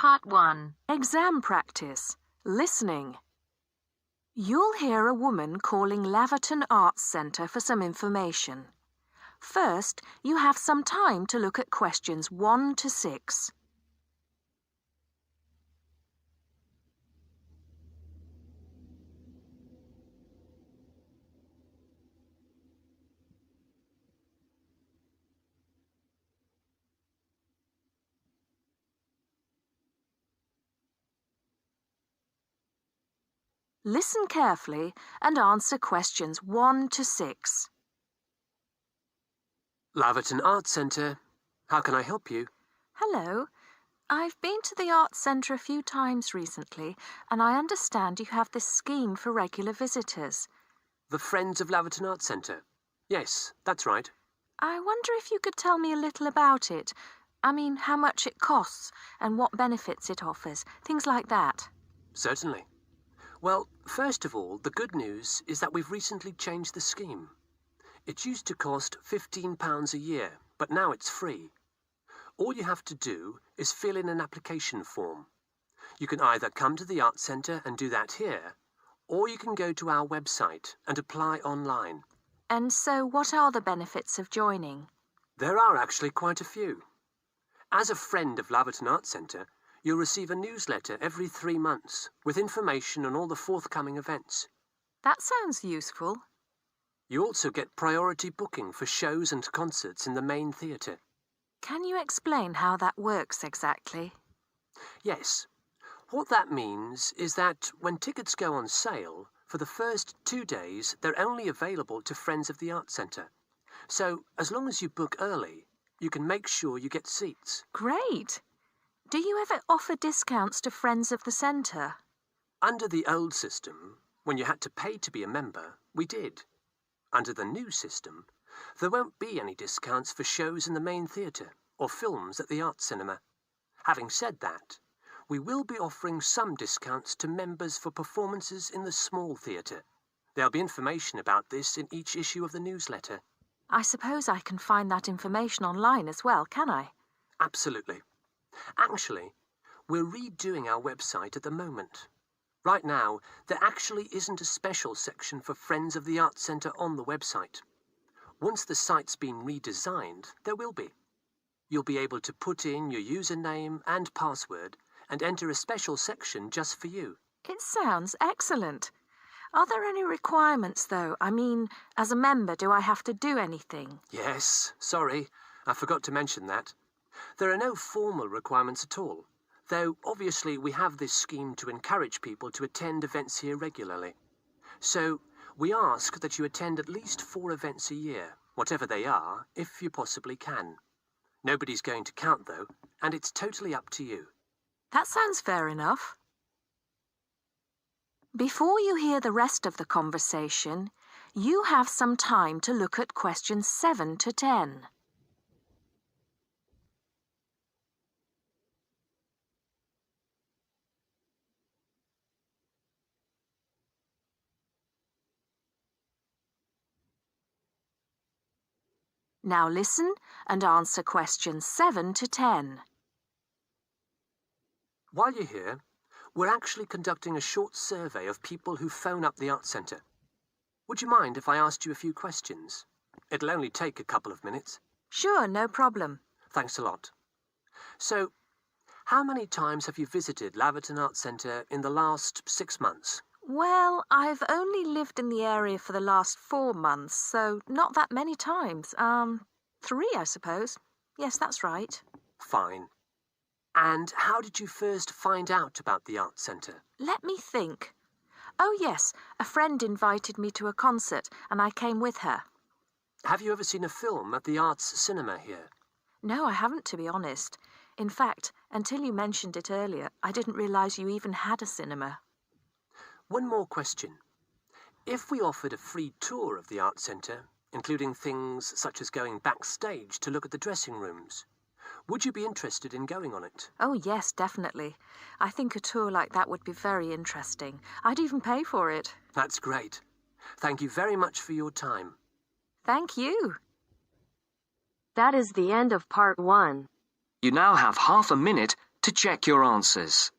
Part 1. Exam practice. Listening. You'll hear a woman calling Laverton Arts Centre for some information. First, you have some time to look at questions 1 to 6. Listen carefully and answer questions 1 to 6. Laverton Arts Centre. How can I help you? Hello. I've been to the Arts Centre a few times recently, and I understand you have this scheme for regular visitors. The Friends of Laverton Arts Centre. Yes, that's right. I wonder if you could tell me a little about it. I mean, how much it costs and what benefits it offers, things like that. Certainly. Well, first of all, the good news is that we've recently changed the scheme. It used to cost £15 a year, but now it's free. All you have to do is fill in an application form. You can either come to the Arts Centre and do that here, or you can go to our website and apply online. And so what are the benefits of joining? There are actually quite a few. As a friend of Laverton Arts Centre, you'll receive a newsletter every 3 months with information on all the forthcoming events. That sounds useful. You also get priority booking for shows and concerts in the main theatre. Can you explain how that works exactly? Yes. What that means is that when tickets go on sale, for the first 2 days, they're only available to Friends of the Arts Centre. So, as long as you book early, you can make sure you get seats. Great! Do you ever offer discounts to Friends of the Centre? Under the old system, when you had to pay to be a member, we did. Under the new system, there won't be any discounts for shows in the main theatre or films at the Arts Cinema. Having said that, we will be offering some discounts to members for performances in the small theatre. There'll be information about this in each issue of the newsletter. I suppose I can find that information online as well, can I? Absolutely. Actually, we're redoing our website at the moment. Right now, there actually isn't a special section for Friends of the Arts Centre on the website. Once the site's been redesigned, there will be. You'll be able to put in your username and password and enter a special section just for you. It sounds excellent. Are there any requirements, though? I mean, as a member, do I have to do anything? Yes, sorry, I forgot to mention that. There are no formal requirements at all, though obviously we have this scheme to encourage people to attend events here regularly. So we ask that you attend at least 4 events a year, whatever they are, if you possibly can. Nobody's going to count, though, and it's totally up to you. That sounds fair enough. Before you hear the rest of the conversation, you have some time to look at questions 7 to 10. Now listen and answer questions 7 to 10. While you're here, we're actually conducting a short survey of people who phone up the Arts Centre. Would you mind if I asked you a few questions? It'll only take a couple of minutes. Sure, no problem. Thanks a lot. So, how many times have you visited Laverton Arts Centre in the last 6 months? Well, I've only lived in the area for the last 4 months, so not that many times. 3, I suppose. Yes, that's right. Fine. And how did you first find out about the Arts Centre? Let me think. Oh, yes, a friend invited me to a concert, and I came with her. Have you ever seen a film at the Arts Cinema here? No, I haven't, to be honest. In fact, until you mentioned it earlier, I didn't realise you even had a cinema. One more question. If we offered a free tour of the Arts Centre, including things such as going backstage to look at the dressing rooms, would you be interested in going on it? Oh, yes, definitely. I think a tour like that would be very interesting. I'd even pay for it. That's great. Thank you very much for your time. Thank you. That is the end of Part 1. You now have half a minute to check your answers.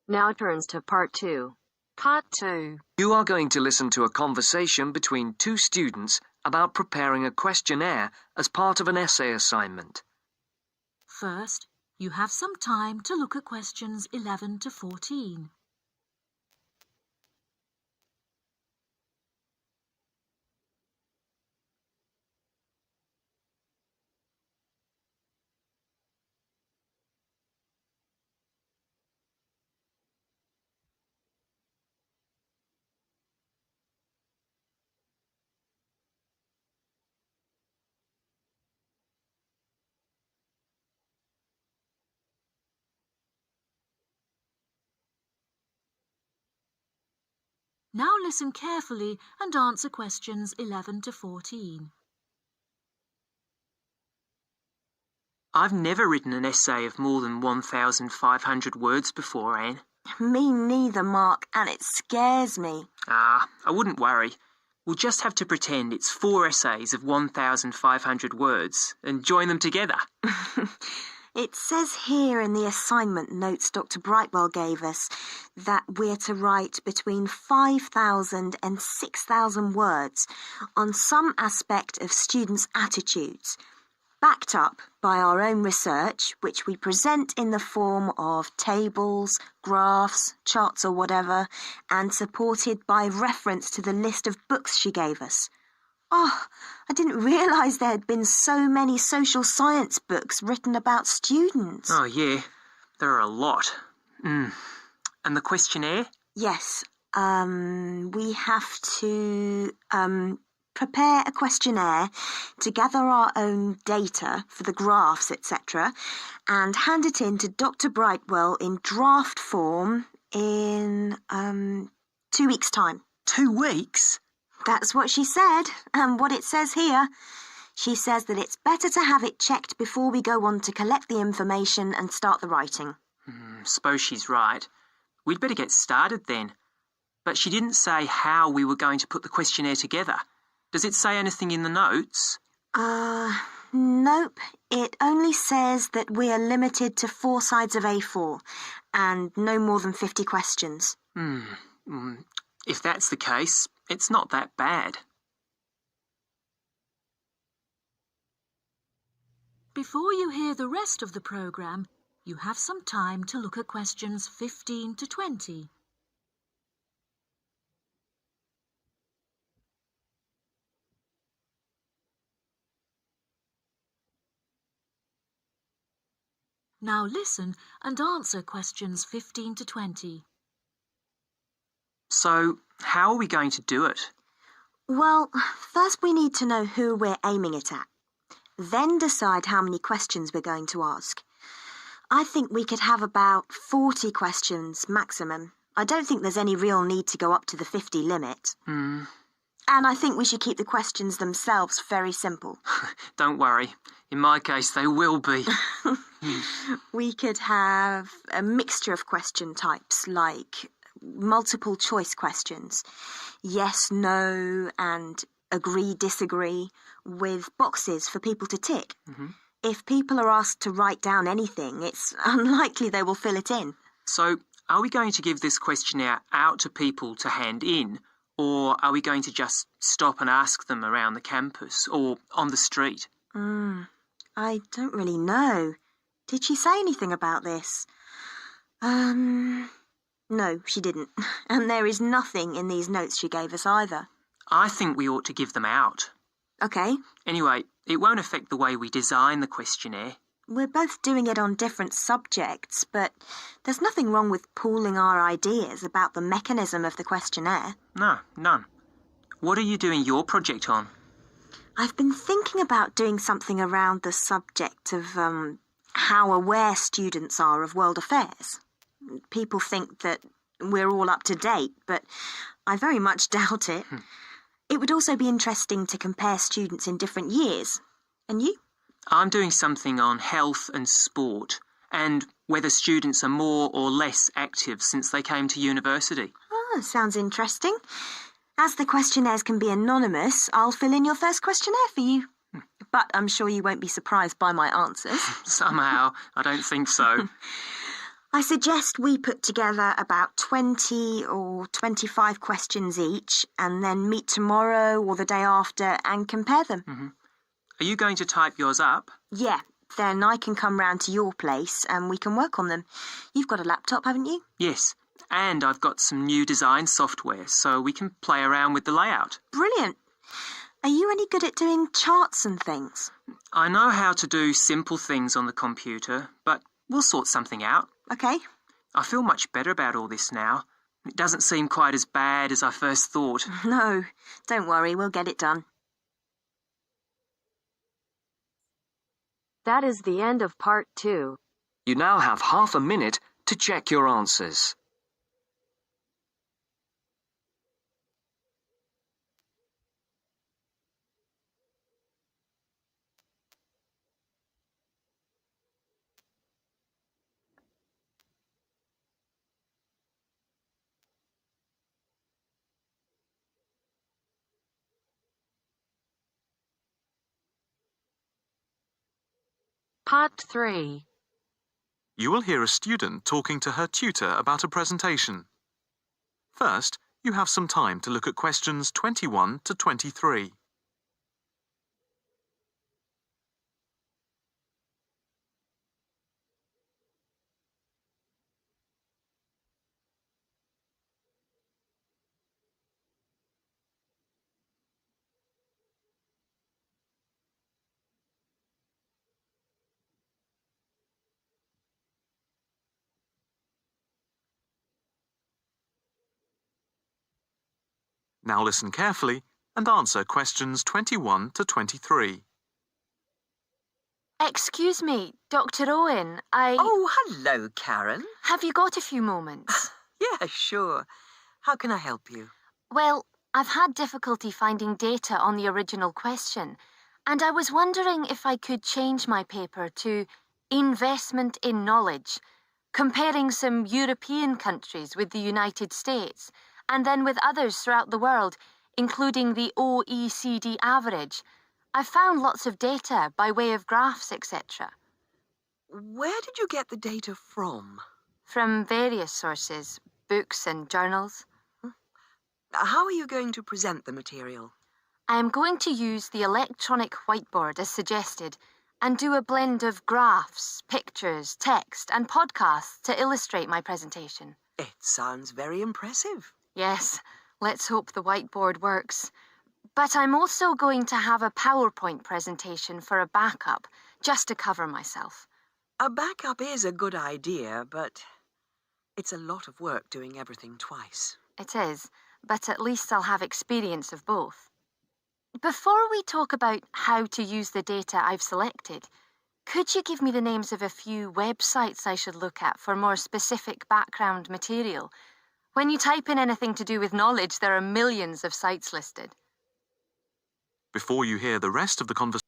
Now turns to Part 2. Part 2. You are going to listen to a conversation between two students about preparing a questionnaire as part of an essay assignment. First, you have some time to look at questions 11 to 14. Now listen carefully and answer questions 11 to 14. I've never written an essay of more than 1,500 words before, Anne. Me neither, Mark, and it scares me. I wouldn't worry. We'll just have to pretend it's 4 essays of 1,500 words and join them together. It says here in the assignment notes Dr. Brightwell gave us that we're to write between 5,000 and 6,000 words on some aspect of students' attitudes, backed up by our own research, which we present in the form of tables, graphs, charts or whatever, and supported by reference to the list of books she gave us. Oh, I didn't realise there had been so many social science books written about students. Oh, yeah. There are a lot. And the questionnaire? Yes. We have to prepare a questionnaire to gather our own data for the graphs, etc., and hand it in to Dr. Brightwell in draft form in 2 weeks' time. 2 weeks? That's what she said, and what it says here. She says that it's better to have it checked before we go on to collect the information and start the writing. Suppose she's right. We'd better get started then. But she didn't say how we were going to put the questionnaire together. Does it say anything in the notes? Nope. It only says that we are limited to 4 sides of A4 and no more than 50 questions. If that's the case, it's not that bad. Before you hear the rest of the programme, you have some time to look at questions 15 to 20. Now listen and answer questions 15 to 20. So, how are we going to do it? Well, first we need to know who we're aiming it at. Then decide how many questions we're going to ask. I think we could have about 40 questions maximum. I don't think there's any real need to go up to the 50 limit. And I think we should keep the questions themselves very simple. Don't worry. In my case, they will be. We could have a mixture of question types like multiple choice questions, yes, no, and agree, disagree, with boxes for people to tick. If people are asked to write down anything, it's unlikely they will fill it in. So, are we going to give this questionnaire out to people to hand in, or are we going to just stop and ask them around the campus or on the street? I don't really know. Did she say anything about this? No, she didn't. And there is nothing in these notes she gave us either. I think we ought to give them out. Okay. Anyway, it won't affect the way we design the questionnaire. We're both doing it on different subjects, but there's nothing wrong with pooling our ideas about the mechanism of the questionnaire. No, none. What are you doing your project on? I've been thinking about doing something around the subject of how aware students are of world affairs. People think that we're all up to date, but I very much doubt it. It would also be interesting to compare students in different years. And you? I'm doing something on health and sport, and whether students are more or less active since they came to university. Ah, sounds interesting. As the questionnaires can be anonymous, I'll fill in your first questionnaire for you. But I'm sure you won't be surprised by my answers. Somehow, I don't think so. I suggest we put together about 20 or 25 questions each and then meet tomorrow or the day after and compare them. Are you going to type yours up? Yeah, then I can come round to your place and we can work on them. You've got a laptop, haven't you? Yes, and I've got some new design software so we can play around with the layout. Brilliant. Are you any good at doing charts and things? I know how to do simple things on the computer, but we'll sort something out. Okay. I feel much better about all this now. It doesn't seem quite as bad as I first thought. No, don't worry, we'll get it done. That is the end of part 2. You now have half a minute to check your answers. Part 3. You will hear a student talking to her tutor about a presentation. First, you have some time to look at questions 21 to 23. Now listen carefully and answer questions 21 to 23. Excuse me, Dr. Owen, Oh, hello, Karen. Have you got a few moments? Yeah, sure. How can I help you? Well, I've had difficulty finding data on the original question, and I was wondering if I could change my paper to Investment in Knowledge, comparing some European countries with the United States, and then with others throughout the world, including the OECD average. I found lots of data by way of graphs, etc. Where did you get the data from? From various sources, books and journals. How are you going to present the material? I am going to use the electronic whiteboard as suggested and do a blend of graphs, pictures, text and podcasts to illustrate my presentation. It sounds very impressive. Yes, let's hope the whiteboard works. But I'm also going to have a PowerPoint presentation for a backup, just to cover myself. A backup is a good idea, but it's a lot of work doing everything twice. It is, but at least I'll have experience of both. Before we talk about how to use the data I've selected, could you give me the names of a few websites I should look at for more specific background material? When you type in anything to do with knowledge, there are millions of sites listed. Before you hear the rest of the conversation,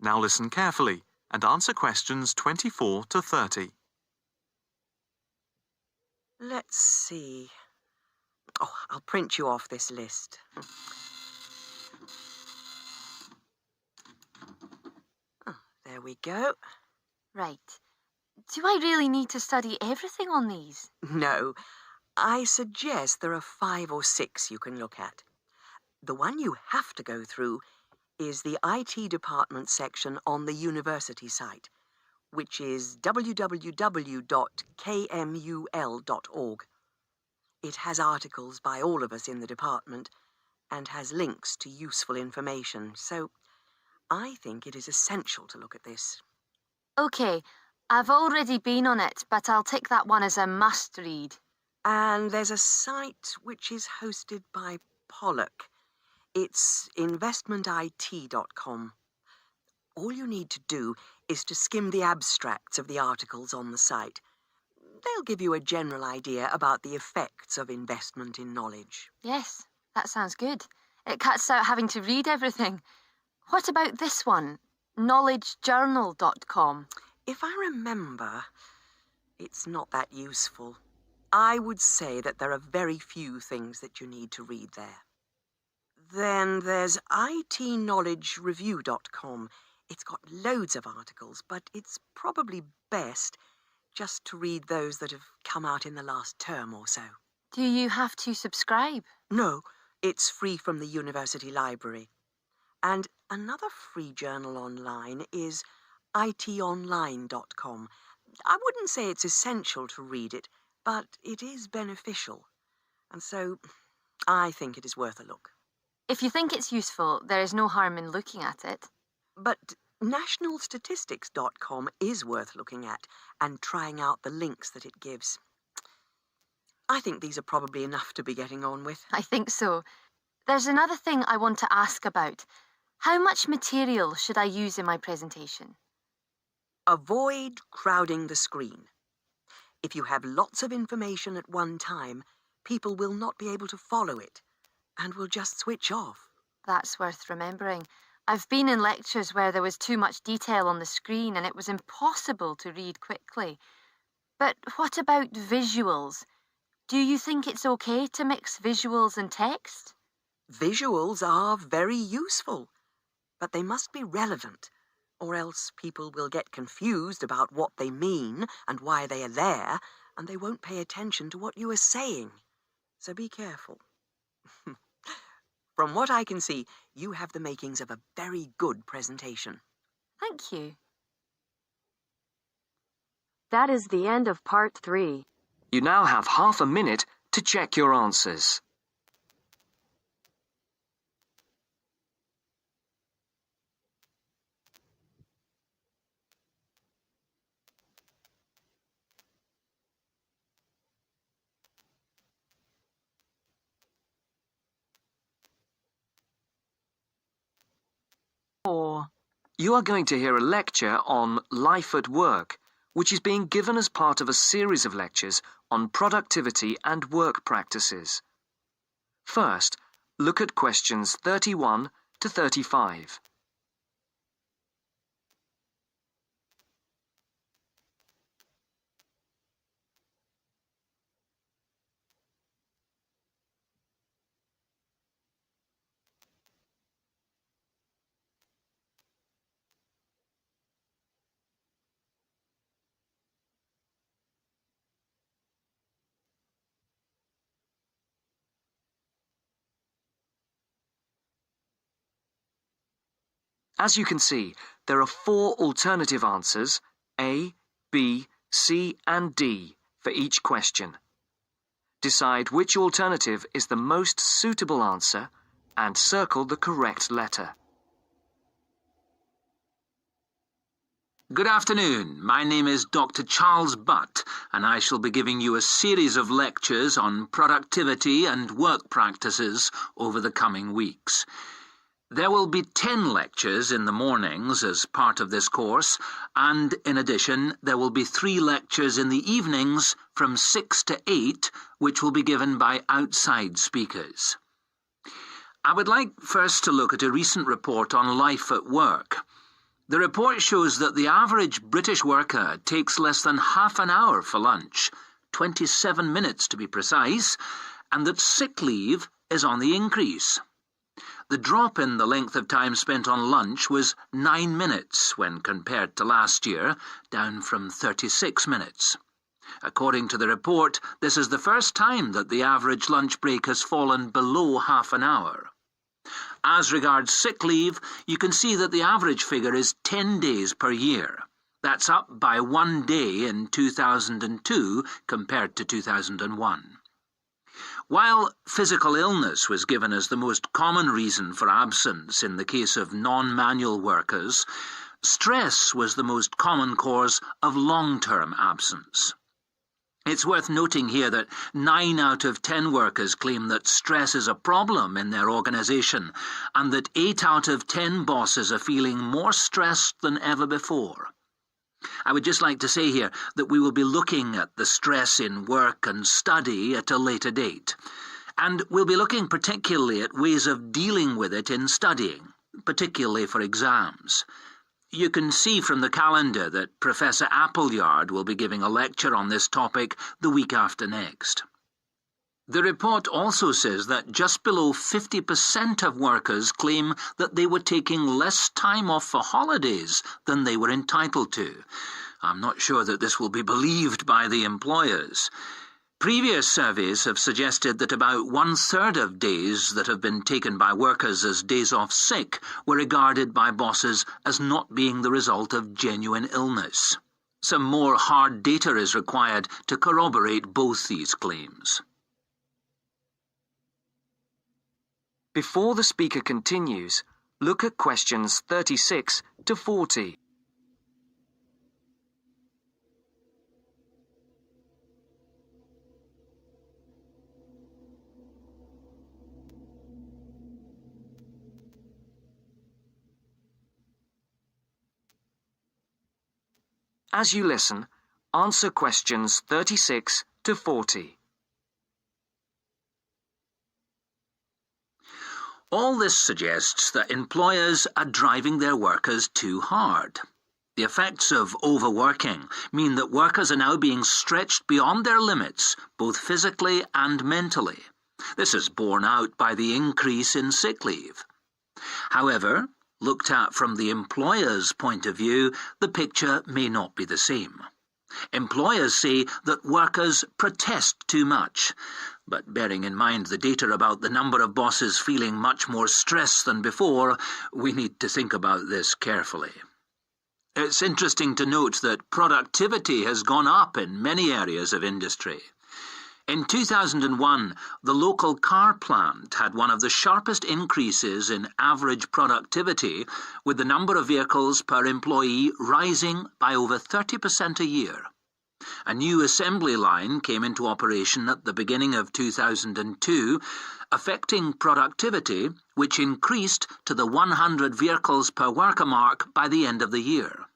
now listen carefully and answer questions 24 to 30. Let's see. Oh, I'll print you off this list. Oh, there we go. Right. Do I really need to study everything on these? No, I suggest there are 5 or 6 you can look at. The one you have to go through is the IT department section on the university site, which is www.kmul.org. It has articles by all of us in the department, and has links to useful information, so I think it is essential to look at this. OK, I've already been on it, but I'll tick that one as a must-read. And there's a site which is hosted by Pollock. It's investmentit.com. All you need to do is to skim the abstracts of the articles on the site. They'll give you a general idea about the effects of investment in knowledge. Yes, that sounds good. It cuts out having to read everything. What about this one? knowledgejournal.com. If I remember, it's not that useful. I would say that there are very few things that you need to read there. Then there's itknowledgereview.com. It's got loads of articles, but it's probably best just to read those that have come out in the last term or so. Do you have to subscribe? No, it's free from the university library. And another free journal online is itonline.com. I wouldn't say it's essential to read it, but it is beneficial. And so I think it is worth a look. If you think it's useful, there is no harm in looking at it. But nationalstatistics.com is worth looking at and trying out the links that it gives. I think these are probably enough to be getting on with. I think so. There's another thing I want to ask about. How much material should I use in my presentation? Avoid crowding the screen. If you have lots of information at one time, people will not be able to follow it and will just switch off. That's worth remembering. I've been in lectures where there was too much detail on the screen and it was impossible to read quickly. But what about visuals? Do you think it's okay to mix visuals and text? Visuals are very useful, but they must be relevant, or else people will get confused about what they mean and why they are there, and they won't pay attention to what you are saying. So be careful. From what I can see, you have the makings of a very good presentation. Thank you. That is the end of part 3. You now have half a minute to check your answers. You are going to hear a lecture on life at work, which is being given as part of a series of lectures on productivity and work practices. First, look at questions 31 to 35. As you can see, there are 4 alternative answers, A, B, C and D, for each question. Decide which alternative is the most suitable answer and circle the correct letter. Good afternoon. My name is Dr. Charles Butt, and I shall be giving you a series of lectures on productivity and work practices over the coming weeks. There will be 10 lectures in the mornings as part of this course, and in addition, there will be 3 lectures in the evenings from 6 to 8, which will be given by outside speakers. I would like first to look at a recent report on life at work. The report shows that the average British worker takes less than half an hour for lunch, 27 minutes to be precise, and that sick leave is on the increase. The drop in the length of time spent on lunch was 9 minutes when compared to last year, down from 36 minutes. According to the report, this is the first time that the average lunch break has fallen below half an hour. As regards sick leave, you can see that the average figure is 10 days per year. That's up by 1 day in 2002 compared to 2001. While physical illness was given as the most common reason for absence in the case of non-manual workers, stress was the most common cause of long-term absence. It's worth noting here that 9 out of 10 workers claim that stress is a problem in their organisation, and that 8 out of 10 bosses are feeling more stressed than ever before. I would just like to say here that we will be looking at the stress in work and study at a later date, and we'll be looking particularly at ways of dealing with it in studying, particularly for exams. You can see from the calendar that Professor Appleyard will be giving a lecture on this topic the week after next. The report also says that just below 50% of workers claim that they were taking less time off for holidays than they were entitled to. I'm not sure that this will be believed by the employers. Previous surveys have suggested that about 1/3 of days that have been taken by workers as days off sick were regarded by bosses as not being the result of genuine illness. Some more hard data is required to corroborate both these claims. Before the speaker continues, look at questions 36 to 40. As you listen, answer questions 36 to 40. All this suggests that employers are driving their workers too hard. The effects of overworking mean that workers are now being stretched beyond their limits, both physically and mentally. This is borne out by the increase in sick leave. However, looked at from the employer's point of view, the picture may not be the same. Employers say that workers protest too much, but bearing in mind the data about the number of bosses feeling much more stress than before, we need to think about this carefully. It's interesting to note that productivity has gone up in many areas of industry. In 2001, the local car plant had one of the sharpest increases in average productivity, with the number of vehicles per employee rising by over 30% a year. A new assembly line came into operation at the beginning of 2002, affecting productivity, which increased to the 100 vehicles per worker mark by the end of the year.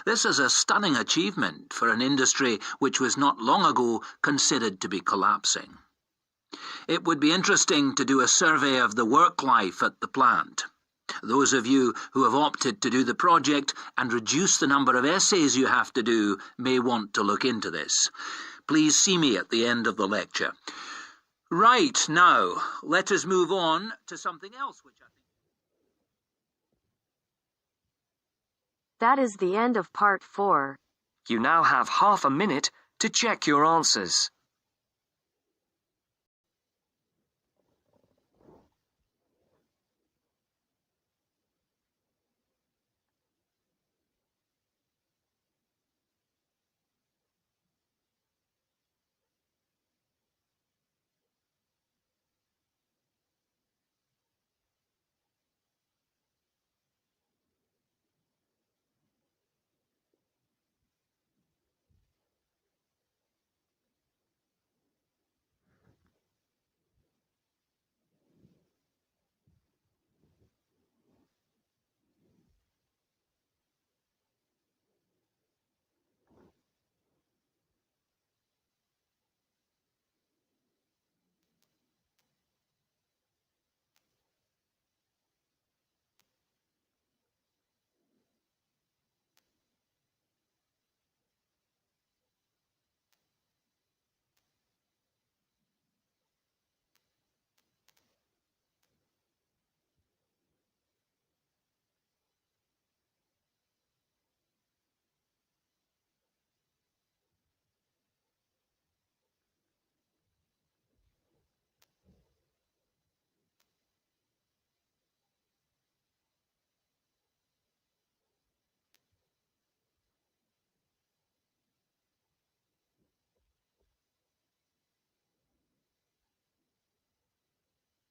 This is a stunning achievement for an industry which was not long ago considered to be collapsing. It would be interesting to do a survey of the work life at the plant. Those of you who have opted to do the project and reduce the number of essays you have to do may want to look into this. Please see me at the end of the lecture. Right, now, let us move on to something else which I think... That is the end of part 4. You now have half a minute to check your answers.